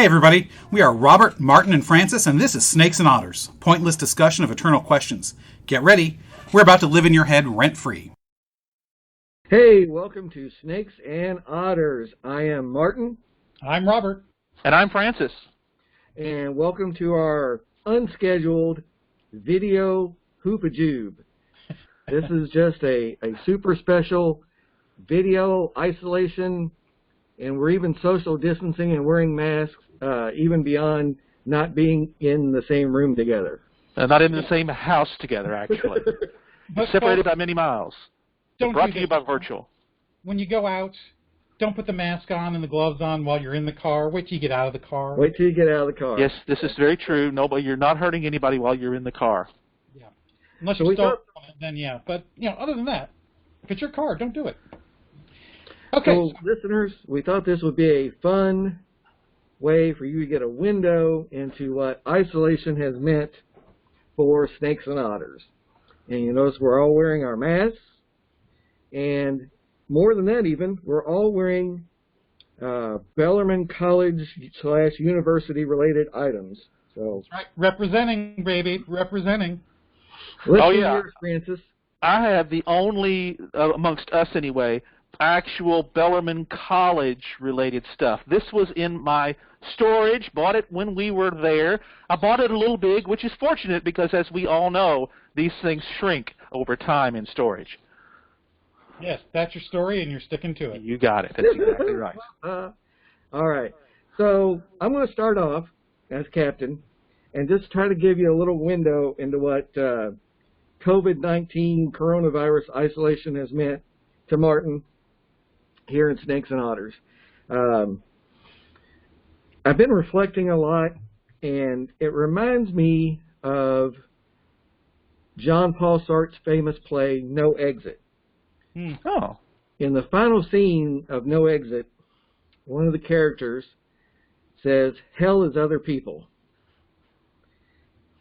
Hey everybody, we are Robert, Martin, and Francis, and this is Snakes and Otters, pointless discussion of eternal questions. Get ready, we're about to live in your head rent-free. Hey, welcome to Snakes and Otters. I am Martin. I'm Robert. And I'm Francis. And welcome to our unscheduled video hoopajube. This is just a super special video isolation, and we're even social distancing and wearing masks, even beyond not being in the same room together. Not in the same house together, actually. Separated by many miles. Brought to you by virtual. When you go out, don't put the mask on and the gloves on while you're in the car. Wait till you get out of the car. Wait till you get out of the car. Yes, this is very true. Nobody, you're not hurting anybody while you're in the car. Yeah. Unless you stole it, then yeah. But, other than that, if it's your car, don't do it. Okay. So, listeners, we thought this would be a fun way for you to get a window into what isolation has meant for Snakes and Otters. And you notice we're all wearing our masks, and more than that even, we're all wearing Bellarmine College/University related items. So that's right. Representing, baby. Representing. Listen here, Francis. I have the only, amongst us anyway, actual Bellarmine College related stuff. This was in my storage, bought it when we were there. I bought it a little big, which is fortunate because, as we all know, these things shrink over time in storage. Yes, that's your story, and you're sticking to it. You got it. That's exactly right. All right. So I'm going to start off as captain and just try to give you a little window into what COVID-19 coronavirus isolation has meant to Martin here in Snakes and Otters. I've been reflecting a lot, and it reminds me of John Paul Sartre's famous play, No Exit. Oh. In the final scene of No Exit, one of the characters says, "Hell is other people."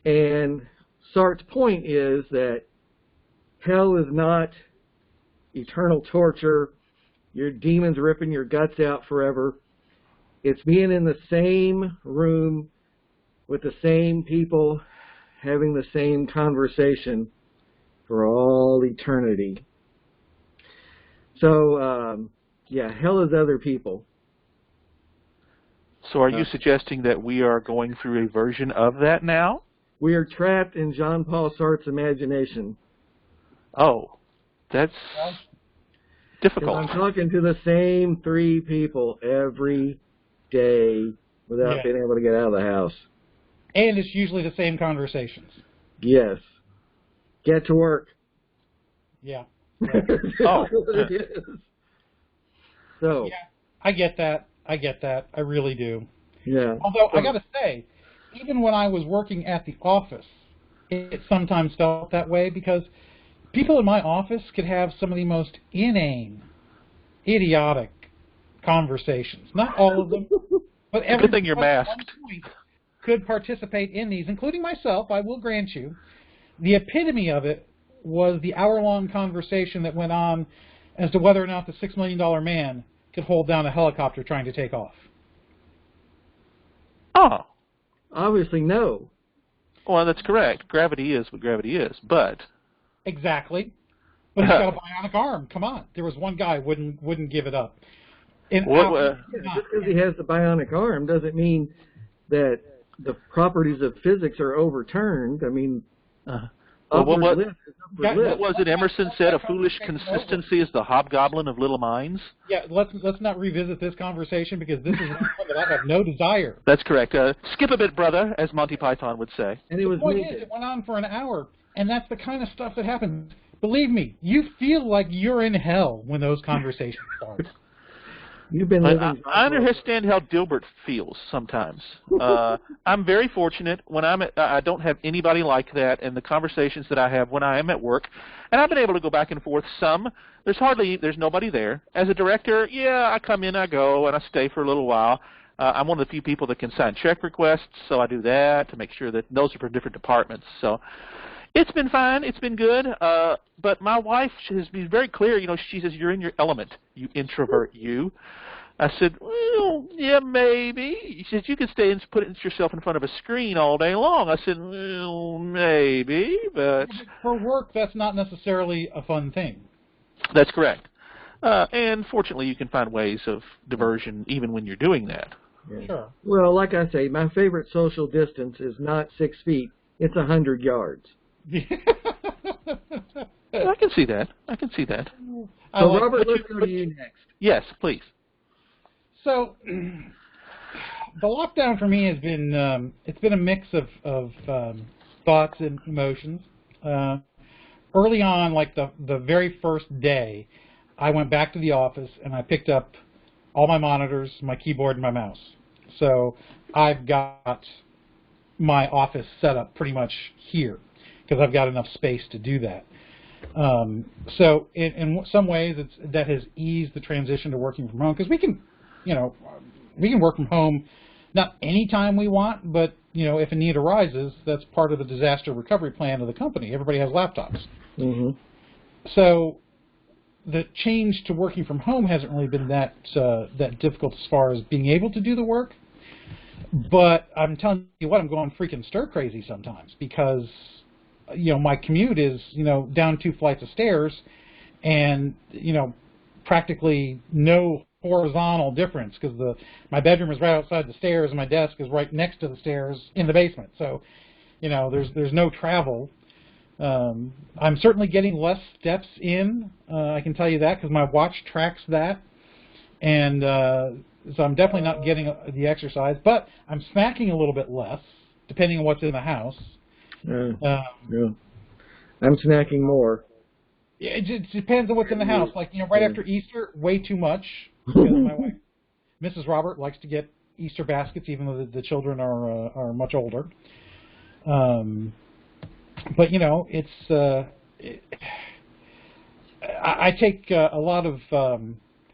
And Sartre's point is that hell is not eternal torture, your demons ripping your guts out forever. It's being in the same room with the same people, having the same conversation for all eternity. So, hell is other people. So are you suggesting that we are going through a version of that now? We are trapped in Jean Paul Sartre's imagination. Oh, that's difficult. I'm talking to the same three people every day without being able to get out of the house. And it's usually the same conversations. Yes. Get to work. Yeah. Oh. So. Yeah, I get that. I really do. Yeah. Although, I got to say, even when I was working at the office, it sometimes felt that way because people in my office could have some of the most inane, idiotic conversations. Not all of them, but everything you're masked could participate in these, including myself, I will grant you. The epitome of it was the hour-long conversation that went on as to whether or not the $6 million man could hold down a helicopter trying to take off. Oh. Obviously, no. Well, that's correct. Gravity is what gravity is, but... Exactly. But he's got a bionic arm. Come on. There was one guy wouldn't give it up. Just because he has the bionic arm doesn't mean that the properties of physics are overturned. I mean... what was it Emerson said? A foolish consistency is the hobgoblin of little minds? Yeah, let's not revisit this conversation because this is one that I have no desire. That's correct. Skip a bit, brother, as Monty Python would say. And it was the point is, it went on for an hour, and that's the kind of stuff that happens. Believe me, you feel like you're in hell when those conversations start. You've been living. I understand how Dilbert feels sometimes. I'm very fortunate when I don't have anybody like that, and the conversations that I have when I am at work, and I've been able to go back and forth some. There's nobody there. As a director, I come in, I go, and I stay for a little while. I'm one of the few people that can sign check requests, so I do that to make sure that those are for different departments. So it's been fine. It's been good. But my wife has been very clear. She says, "You're in your element, you introvert, you." I said, well, yeah, maybe. He said, you could stay and put yourself in front of a screen all day long. I said, well, maybe, but... For work, that's not necessarily a fun thing. That's correct. And fortunately, you can find ways of diversion even when you're doing that. Yeah. Sure. Well, like I say, my favorite social distance is not 6 feet. It's 100 yards. I can see that. I can see that. So, Robert, let's go to you next. Yes, please. So, the lockdown for me has been, it's been a mix of thoughts and emotions. Early on, like the very first day, I went back to the office and I picked up all my monitors, my keyboard, and my mouse. So I've got my office set up pretty much here because I've got enough space to do that. So in some ways, that has eased the transition to working from home because we can work from home not anytime we want, but if a need arises, that's part of the disaster recovery plan of the company. Everybody has laptops. Mm-hmm. So the change to working from home hasn't really been that difficult as far as being able to do the work. But I'm telling you what, I'm going freaking stir crazy sometimes because my commute is down 2 flights of stairs, and practically no horizontal difference because my bedroom is right outside the stairs and my desk is right next to the stairs in the basement. So there's no travel. I'm certainly getting less steps in, I can tell you that, because my watch tracks that, and so I'm definitely not getting the exercise, but I'm snacking a little bit less, depending on what's in the house. Yeah. I'm snacking more. It just depends on what's in the house. Like, right after Easter, way too much, because my wife, Mrs. Robert, likes to get Easter baskets, even though the children are much older. But I take a lot of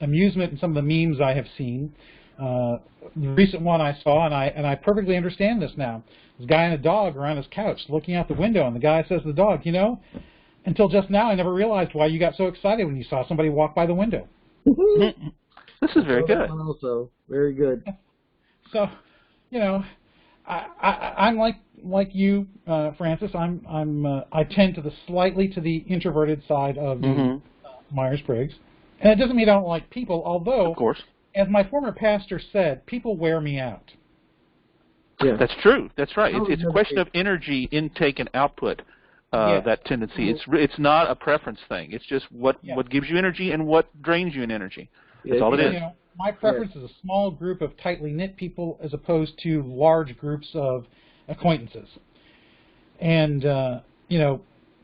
amusement in some of the memes I have seen. The recent one I saw, and I perfectly understand this now. This guy and a dog are on his couch looking out the window, and the guy says to the dog, until just now I never realized why you got so excited when you saw somebody walk by the window. This is very good. Also, very good. So, I'm like you, Francis. I tend to slightly to the introverted side of the Myers-Briggs, and it doesn't mean I don't like people. Although, of course, as my former pastor said, people wear me out. Yeah. That's true. That's right. It's a question of energy intake and output. That tendency. It's not a preference thing. It's just what gives you energy and what drains you in energy. That's all it is. My preference is a small group of tightly knit people as opposed to large groups of acquaintances. And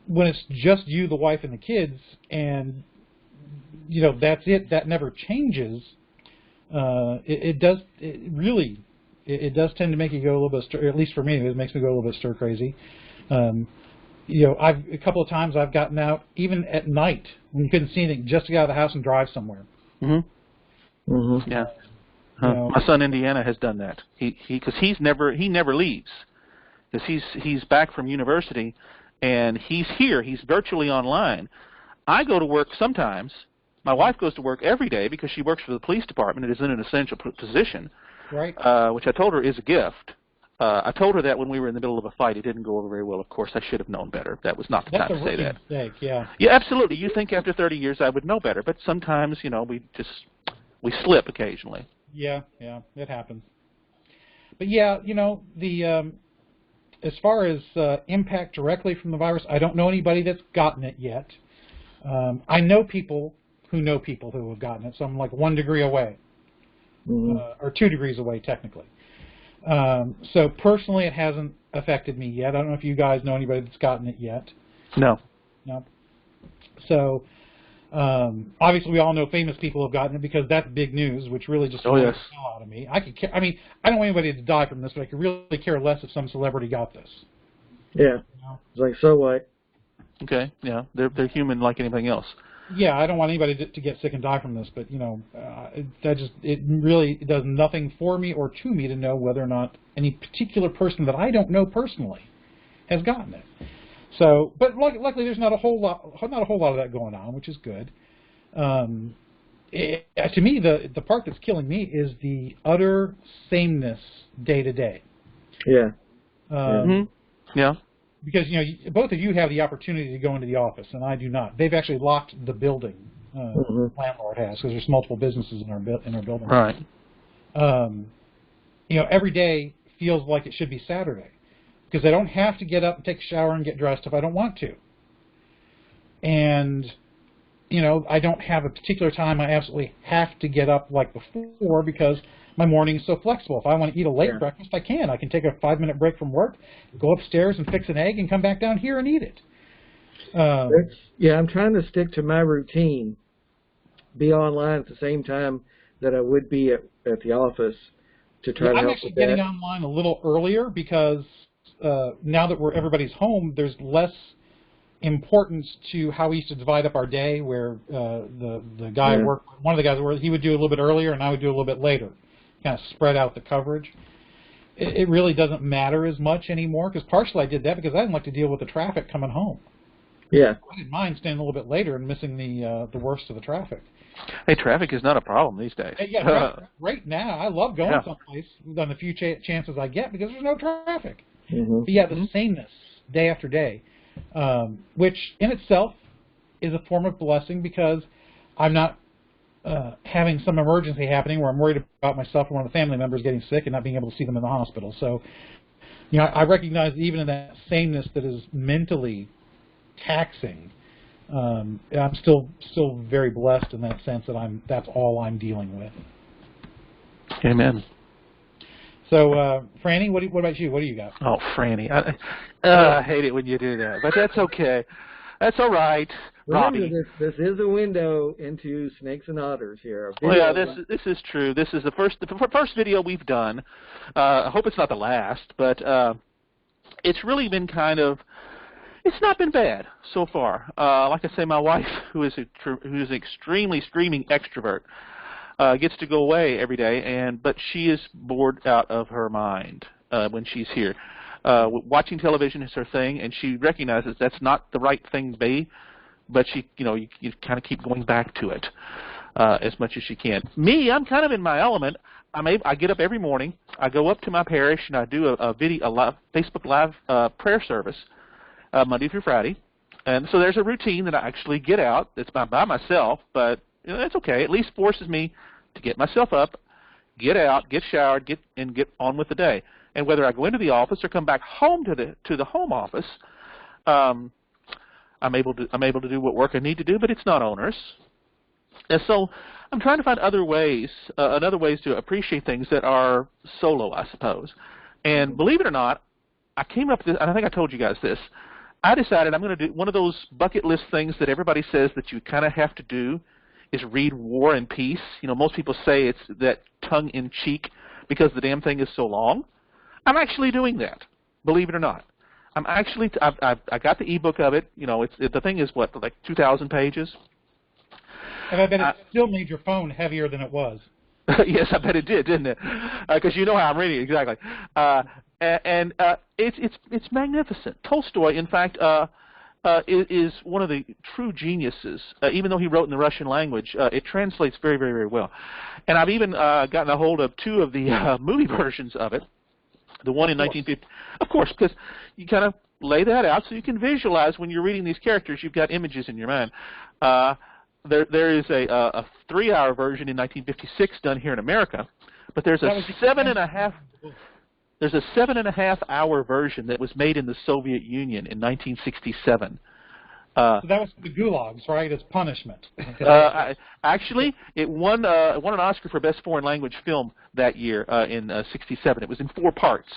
when it's just you, the wife, and the kids, and that's it. That never changes. It does tend to make you go a little bit. At least for me, it makes me go a little bit stir crazy. A couple of times I've gotten out even at night when you couldn't see anything, just to get out of the house and drive somewhere. Yeah. My son Indiana has done that. Because he never leaves. Because he's back from university, and he's here. He's virtually online. I go to work sometimes. My wife goes to work every day because she works for the police department. It is in an essential position, right? Which I told her is a gift. I told her that when we were in the middle of a fight. It didn't go over very well, of course. I should have known better. That was not the time to say that. Mistake, yeah. Yeah, absolutely. You think after 30 years I would know better, but sometimes, we slip occasionally. Yeah, it happens. But yeah, as far as impact directly from the virus, I don't know anybody that's gotten it yet. I know people who have gotten it, so I'm like 1 degree away, or 2 degrees away technically. So personally, it hasn't affected me yet. I don't know if you guys know anybody that's gotten it yet. No. So obviously, we all know famous people have gotten it because that's big news, which really just scares the hell out of me. I don't want anybody to die from this, but I could really care less if some celebrity got this. Yeah. It's like, so what? Okay. Yeah. They're human like anything else. Yeah, I don't want anybody to get sick and die from this, but it really does nothing for me or to me to know whether or not any particular person that I don't know personally has gotten it. So, but luckily there's not a whole lot of that going on, which is good. to me, the part that's killing me is the utter sameness day to day. Yeah. Yeah. Because both of you have the opportunity to go into the office, and I do not. They've actually locked the building. Landlord has, because there's multiple businesses in our building. Right. Every day feels like it should be Saturday, because I don't have to get up and take a shower and get dressed if I don't want to. And I don't have a particular time I absolutely have to get up like before, because my morning is so flexible. If I want to eat a late breakfast, I can. I can take a 5-minute break from work, go upstairs and fix an egg, and come back down here and eat it. I'm trying to stick to my routine. Be online at the same time that I would be at the office to try to help with that. I'm actually getting online a little earlier because now that everybody's home, there's less importance to how we used to divide up our day, where the guy worked, one of the guys he would do a little bit earlier and I would do a little bit later, kind of spread out the coverage. It really doesn't matter as much anymore, because partially I did that because I didn't like to deal with the traffic coming home. Yeah. I didn't mind staying a little bit later and missing the worst of the traffic. Hey, traffic is not a problem these days. Right now, I love going someplace on the few chances I get, because there's no traffic. Mm-hmm. But the sameness day after day, which in itself is a form of blessing, because I'm not having some emergency happening where I'm worried about myself or one of the family members getting sick and not being able to see them in the hospital. So, I recognize that even in that sameness that is mentally taxing, I'm still very blessed in that sense that that's all I'm dealing with. Amen. So, Franny, what about you? What do you got? Oh, Franny, I hate it when you do that, but that's okay. That's all right. Remember, Robbie. this is a window into Snakes and Otters here. This is true. This is the first video we've done. I hope it's not the last, but it's really been it's not been bad so far. Like I say, my wife, who is an extremely screaming extrovert, gets to go away every day, but she is bored out of her mind when she's here. Watching television is her thing, and she recognizes that's not the right thing to be, but she, you kind of keep going back to it as much as she can. Me, I'm kind of in my element. I get up every morning. I go up to my parish and I do a live Facebook Live prayer service Monday through Friday, and so there's a routine that I actually get out. It's by myself, but it's okay. At least forces me to get myself up, get out, get showered, get on with the day. And whether I go into the office or come back home to the home office, I'm able to do what work I need to do, but it's not onerous. And so I'm trying to find other ways to appreciate things that are solo, I suppose. And believe it or not, I came up with this, and I think I told you guys this. I decided I'm going to do one of those bucket list things that everybody says that you kind of have to do, is read War and Peace. Most people say it's that tongue-in-cheek because the damn thing is so long. I'm actually doing that, believe it or not. I'm actually I got the ebook of it. The thing is like 2,000 pages. And I bet it still made your phone heavier than it was. Yes, I bet it did, didn't it? Because how I'm reading it, exactly. It's magnificent. Tolstoy, in fact, is one of the true geniuses. Even though he wrote in the Russian language, it translates very, very, very well. And I've even gotten a hold of 2 of the movie versions of it. The one in 1950, of course, because you kind of lay that out so you can visualize when you're reading these characters. You've got images in your mind. There is a 3-hour version in 1956 done here in America, but there's a 7.5-hour version that was made in the Soviet Union in 1967. So that was the gulags, right, as punishment. Actually, it won an Oscar for Best Foreign Language Film that year in '67. It was in 4 parts,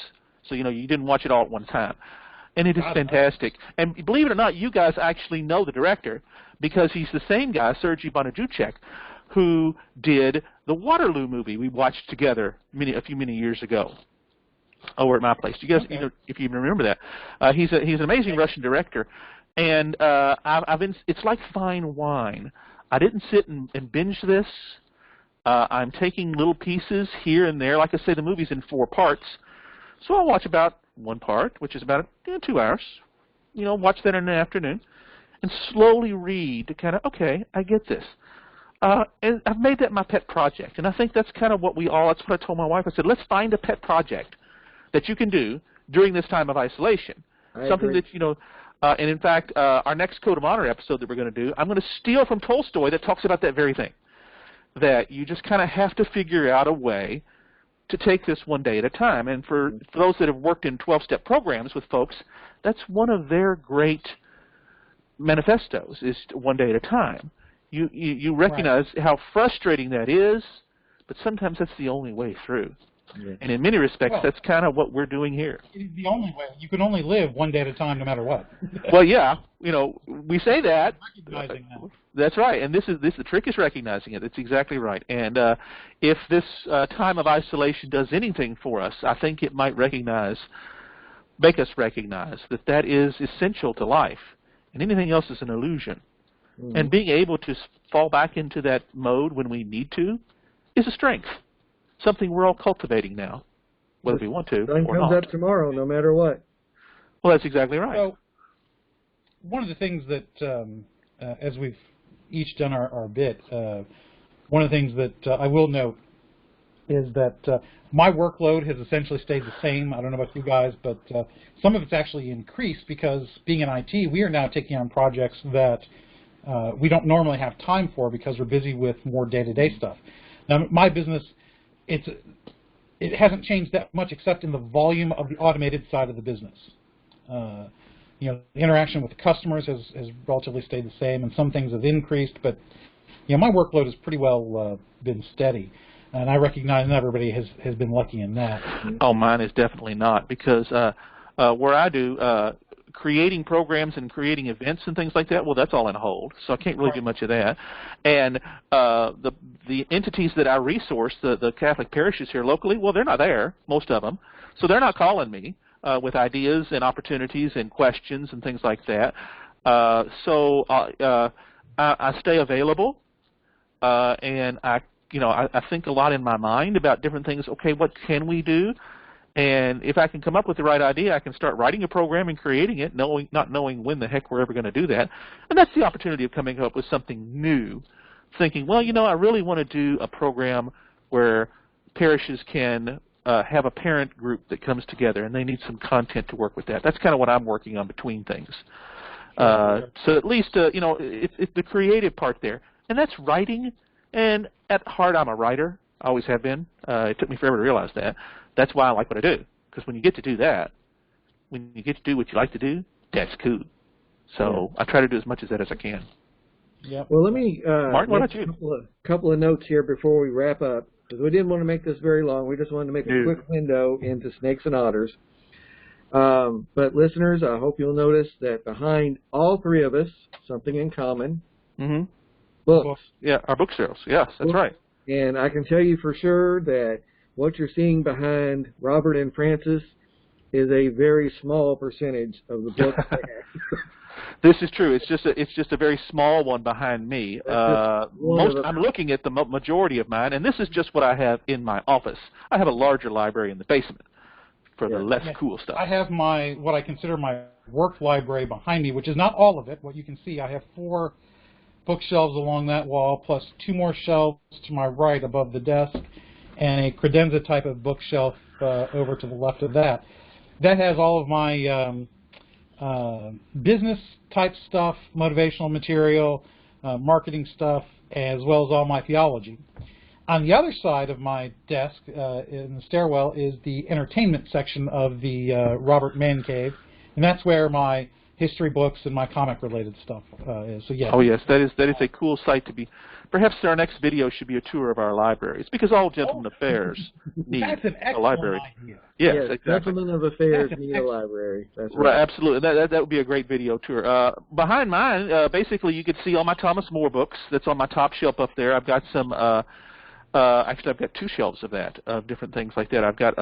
so you didn't watch it all at one time. And it is fantastic. And believe it or not, you guys actually know the director, because he's the same guy, Sergei Bonaducek, who did the Waterloo movie we watched together a few years ago over at my place. You guys, if you even remember that, he's an amazing Russian director. And it's like fine wine. I didn't sit and binge this. I'm taking little pieces here and there. Like I say, the movie's in 4 parts. So I'll watch about 1 part, which is about 2 hours. Watch that in the afternoon. And slowly read to kind of, okay, I get this. And I've made that my pet project, and I think that's kind of what that's what I told my wife. I said, let's find a pet project that you can do during this time of isolation. Something agree. that, and in fact, our next Code of Honor episode that we're going to do, I'm going to steal from Tolstoy that talks about that very thing, that you just kind of have to figure out a way to take this one day at a time. And for those that have worked in 12-step programs with folks, that's one of their great manifestos, is one day at a time. You recognize how frustrating that is, but sometimes that's the only way through. Yeah. And in many respects, that's kind of what we're doing here. The only way. You can only live one day at a time no matter what. Well, yeah, we say that. Recognizing that. That's right, and the trick is recognizing it. That's exactly right. And if this time of isolation does anything for us, I think it might make us recognize that is essential to life, and anything else is an illusion. Mm-hmm. And being able to fall back into that mode when we need to is a strength, something we're all cultivating now, whether we want to Sun or comes not. up tomorrow, no matter what. Well, that's exactly right. So, one of the things that, as we've each done our bit, one of the things that I will note is that my workload has essentially stayed the same. I don't know about you guys, but some of it's actually increased because being in IT, we are now taking on projects that we don't normally have time for because we're busy with more day-to-day stuff. Now, my business, it hasn't changed that much except in the volume of the automated side of the business. The interaction with the customers has relatively stayed the same, and some things have increased, but my workload has pretty well been steady. And I recognize not everybody has been lucky in that. Oh, mine is definitely not, because where I do creating programs and creating events and things like that, well, that's all on hold, so I can't really do much of that. And the entities that I resource, the Catholic parishes here locally, well, they're not there, most of them, so they're not calling me with ideas and opportunities and questions and things like that. So I stay available, and I think a lot in my mind about different things. Okay, what can we do? And if I can come up with the right idea, I can start writing a program and creating it, not knowing when the heck we're ever going to do that. And that's the opportunity of coming up with something new, thinking, well, I really want to do a program where parishes can have a parent group that comes together, and they need some content to work with that. That's kind of what I'm working on between things. So at least, it's the creative part there. And that's writing. And at heart, I'm a writer. I always have been. It took me forever to realize that. That's why I like what I do. Because when you get to do that, when you get to do what you like to do, that's cool. So I try to do as much of that as I can. Yep. Well, let me Martin, what about you? Couple of notes here before we wrap up, because we didn't want to make this very long. We just wanted to make a quick window into Snakes and Otters. But listeners, I hope you'll notice that behind all three of us, something in common. Mm-hmm. Books. Yeah, our book sales. Yes, that's right. And I can tell you for sure that what you're seeing behind Robert and Francis is a very small percentage of the books they have. This is true. It's just a very small one behind me. I'm looking at the majority of mine, and this is just what I have in my office. I have a larger library in the basement for the less cool stuff. I have what I consider my work library behind me, which is not all of it. What you can see, I have 4 bookshelves along that wall, plus 2 more shelves to my right above the desk, and a credenza type of bookshelf over to the left of that. That has all of my business type stuff, motivational material, marketing stuff, as well as all my theology. On the other side of my desk in the stairwell is the entertainment section of the Robert Man Cave, and that's where my history books and my comic-related stuff is. So yeah. Oh yes, that is a cool site to be. Perhaps our next video should be a tour of our libraries, because all gentlemen affairs need That's an a library. Idea. Yes, exactly. Gentlemen of Affairs need a library. That's right. Absolutely. That would be a great video tour. Behind mine, basically, you could see all my Thomas More books. That's on my top shelf up there. I've got some. Actually, I've got 2 shelves of that, of different things like that. I've got,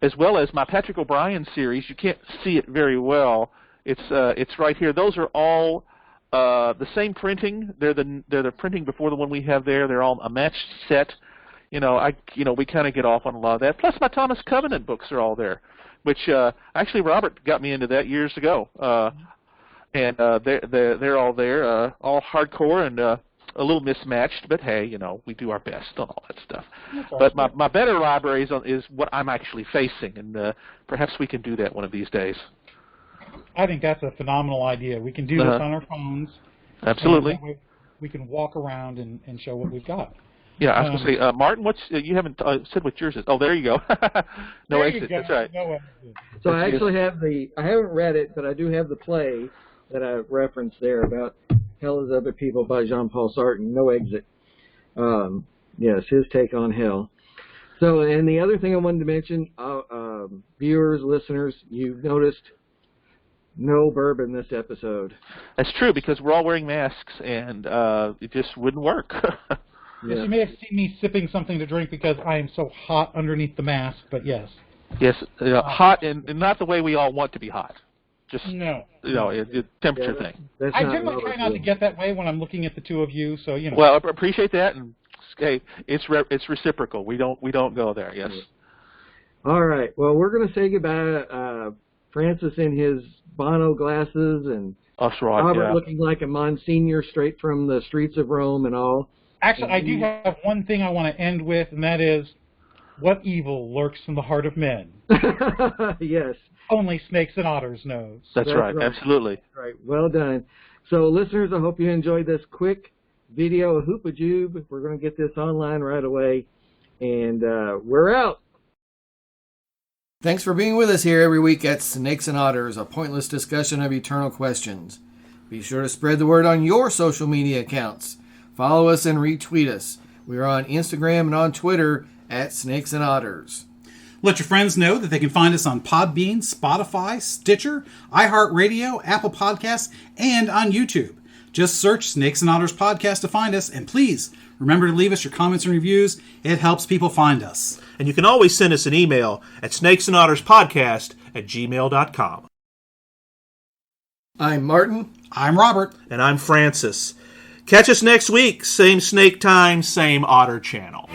as well as my Patrick O'Brien series. You can't see it very well. It's right here. Those are all the same printing. They're the printing before the one we have there. They're all a matched set. We kind of get off on a lot of that. Plus, my Thomas Covenant books are all there, which actually Robert got me into that years ago. And they're all there, all hardcore, and a little mismatched, but hey, we do our best on all that stuff. That's But my better library is what I'm actually facing, and perhaps we can do that one of these days. I think that's a phenomenal idea. We can do this on our phones. Absolutely. And that way we can walk around and show what we've got. Yeah, I was going to say, Martin, you haven't said what yours is. Oh, there you go. No There exit. you go. That's right. No exit. So I actually have I haven't read it, but I do have the play that I referenced there about Hell is Other People by Jean-Paul Sartre, No Exit. Yes, his take on hell. So, and the other thing I wanted to mention, viewers, listeners, you've noticed no bourbon this episode. That's true, because we're all wearing masks, and it just wouldn't work. Yes, you may have seen me sipping something to drink because I am so hot underneath the mask, but yes. Yes, hot, and not the way we all want to be hot. Just, No. It's temperature thing. That's I not generally try not to get that way when I'm looking at the two of you, so, Well, I appreciate that, and hey, it's reciprocal. We don't go there, yes. All right. Well, we're going to say goodbye. Francis in his Bono glasses and That's right, Robert yeah. looking like a Monsignor straight from the streets of Rome and all. Actually, I do have one thing I want to end with, and that is, what evil lurks in the heart of men? Yes. Only snakes and otters knows. That's right, absolutely. Right. Well done. So, listeners, I hope you enjoyed this quick video of Hoopajube. We're going to get this online right away, and we're out. Thanks for being with us here every week at Snakes and Otters, a pointless discussion of eternal questions. Be sure to spread the word on your social media accounts. Follow us and retweet us. We are on Instagram and on Twitter at Snakes and Otters. Let your friends know that they can find us on Podbean, Spotify, Stitcher, iHeartRadio, Apple Podcasts, and on YouTube. Just search Snakes and Otters Podcast to find us, and please remember to leave us your comments and reviews. It helps people find us. And you can always send us an email at snakesandotterspodcast@gmail.com. I'm Martin. I'm Robert. And I'm Francis. Catch us next week, same snake time, same otter channel.